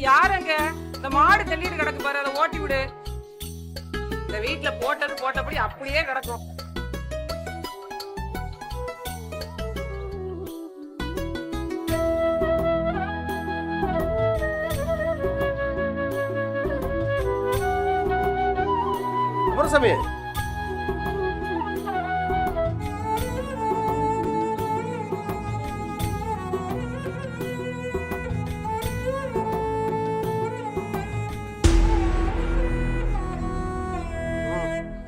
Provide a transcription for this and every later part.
யாருங்க இந்த மாடு தள்ளிட்டு கிடக்கு பாரு, அதை ஓட்டி விடு. இந்த வீட்டுல போட்டது போட்டபடி அப்படியே கிடக்கும். சாமி,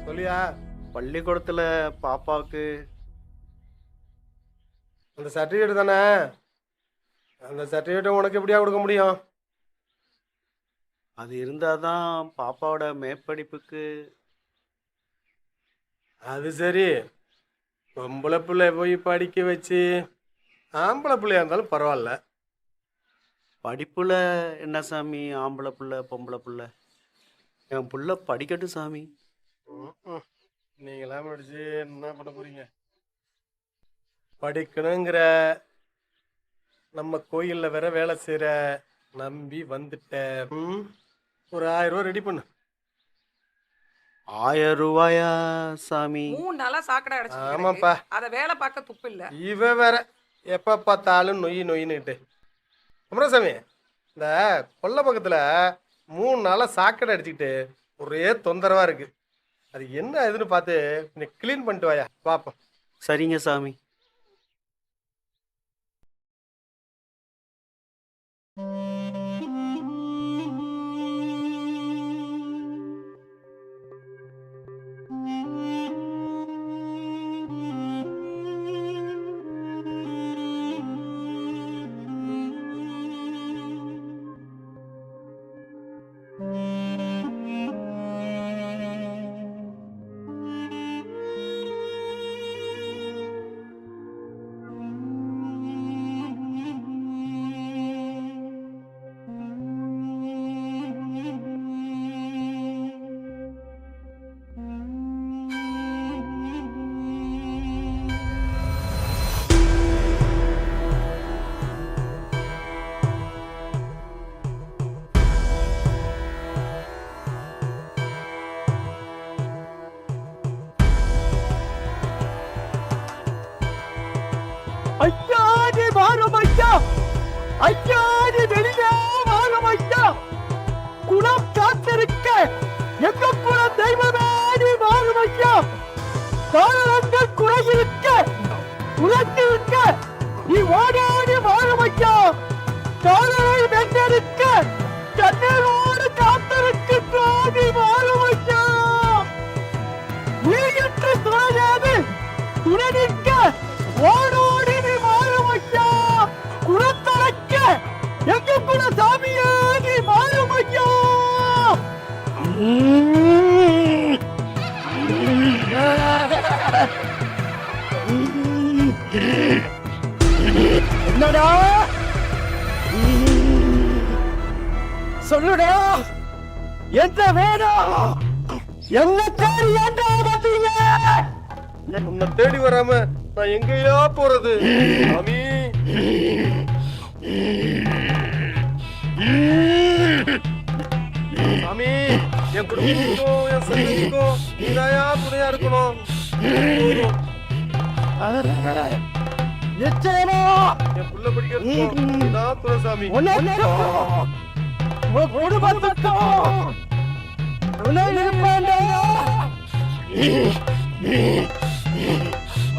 சொல்லியா? பள்ளிக்கூடத்துல பாப்பாவுக்கு அந்த சர்டிஃபிகேட் தானே? அந்த சர்டிஃபிகேட்டை உனக்கு எப்படியா கொடுக்க முடியும்? அது இருந்தாதான் பாப்பாவோட மேற்படிப்புக்கு. அது சரி, பொம்பளை பிள்ளை போய் படிக்க வச்சு ஆம்பளை பிள்ளையா இருந்தாலும் பரவாயில்ல. படிப்புல என்ன சாமி ஆம்பளை புள்ள பொம்பளை புள்ள? என் புள்ள படிக்கட்டும் சாமி. நீங்களாம் படிச்சு என்ன பண்ண போறீங்க? படிக்கணுங்கிற நம்ம கோயில்ல வேற வேலை செய்யற நம்பி வந்துட்ட. ஒரு 1000 ரூபா ரெடி பண்ணு. 1000 ரூபாயா சாமி? 3 நாளா சாக்கடை அடைச்சு. ஆமாப்பா, அத வேலை பார்க்க துப்பு இல்ல. இவ வேற எப்ப பார்த்தாலும் நொயின்னுட்டு. அமரசாமி, இந்த கொல்லை பக்கத்துல 3 நாளா சாக்கடை அடிச்சுக்கிட்டு ஒரே தொந்தரவா இருக்கு. அது என்ன இதுன்னு பார்த்து நீ கிளீன் பண்ணிட்டு வாயா பாப்போம். சரிங்க சாமி. ஐயாடி வாரம் ஐயா, ஐயாடி வெளியே வாரம் ஐயா. குலம் காத்திருக்க எங்க குலம் தெய்வமேடி வாரம் ஐயா. காரணங்கள் குறையிருக்க குலத்திருக்க நீ ஓடாடி வாரம் ஐயா. காலரை வென்றெடுக்க கண்ணீரோடு காத்திருக்கின்றோடி வாரம் ஐயா. நீயற்ற துணையாது துணை நிற்க ஓடோடி வாழும் ஐயா. குலத்தலைக்க எங்க குல சாமியே நீ வாழும் ஐயா. என்னடா சொல்லுடா, என்ன வேணும்? என்ன தேடி ஏண்டா வந்தீங்க? உன்னை தேடி வராம நான் எங்கேயா போறது சாமி? சாமி, என் குடும்பத்துக்கும் என் சங்கத்துக்கும் நீதாயா துணையா இருக்கணும். நிச்சயமா என் புள்ள படிக்கிறதுக்கும் நீதான் துணை சாமி. குடும்பத்துக்கும் துணை இருப்பேன்டா.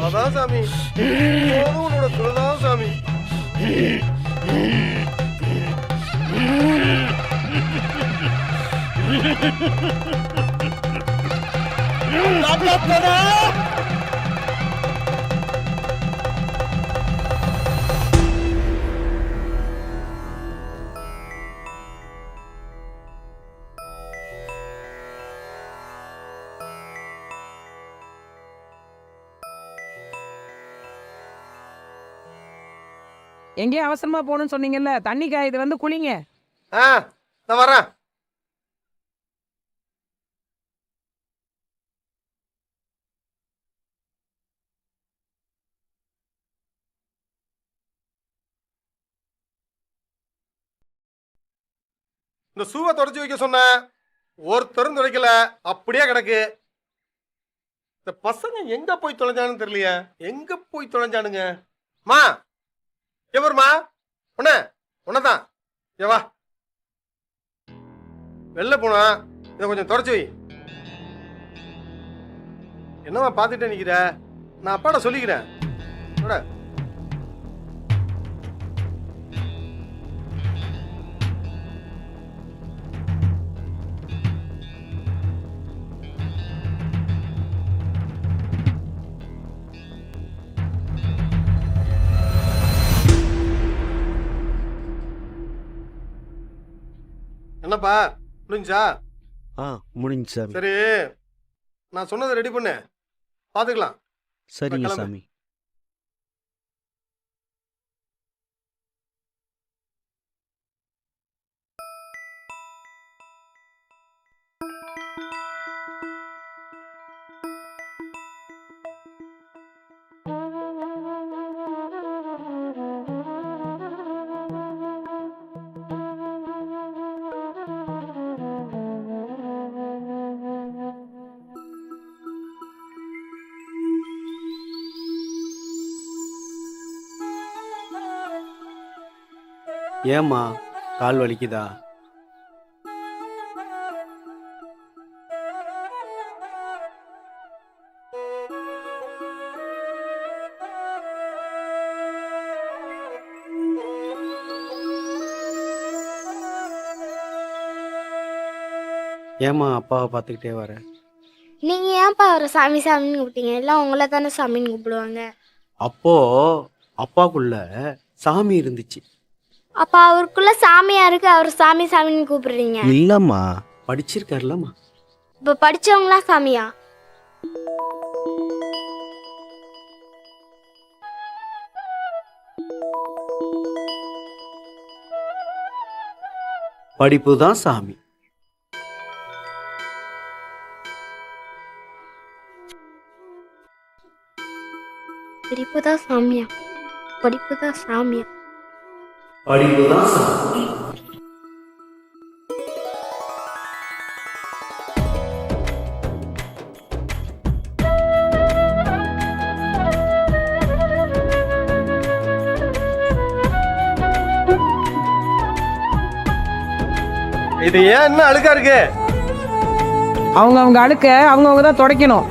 அதான் சாமி, போதும் உன்னோட துணைதான் சாமி. எங்கேயும் அவசரமா போகணும்னு சொன்னீங்கல்ல, தண்ணி காயுது, வந்து குளிங்க. நான் வரேன். இந்த ஷூவை தொடச்சி வைக்க சொன்னேன், ஒருத்தரும் துடைக்கல, அப்படியே கிடக்கு. இந்த பசங்க எங்க போய் தொலைஞ்சானுன்னு தெரியலையா? எங்க போய் தொலைஞ்சானுங்க? மா எவருமா? உன்னதான் ஏவா வெளில போனா இதை கொஞ்சம் தொடச்சி வை. என்னவா பார்த்துட்டே நிக்கிற? நான் அப்பாட சொல்லிக்கிறேன். என்னப்பா முடிஞ்சா? முடிஞ்சு சாமி. சரி, நான் சொன்னதை ரெடி பண்ணு, பாத்துக்கலாம். சரிங்க சாமி. ஏம்மா கால் வலிக்குதா? ஏம்மா அப்பாவை பார்த்துக்கிட்டே வர? நீங்க ஏன்ப்பா அவரை சாமி சாமின்னு கூப்பிட்டீங்க? எல்லாம் உங்களை தானே சாமின்னு கூப்பிடுவாங்க. அப்போ அப்பாக்குள்ள சாமி இருந்துச்சு. அப்ப அவருக்குள்ள சாமியா இருக்கு, அவர் சாமி சாமின்னு கூப்பிடுறீங்க? இல்லம்மா, படிச்சிருக்காருலம்மா. இப்ப படிச்சவங்களாம் சாமியா? படிப்பு தான் சாமி. படிப்புதான் சாமியா? படிப்புதான் சாமியா? படிப்பு தான் சாமி. இது ஏன் இன்னும் அழுக்கா இருக்கு? அவங்க அழுக்க அவங்கவுங்க தான் துடைக்கணும்.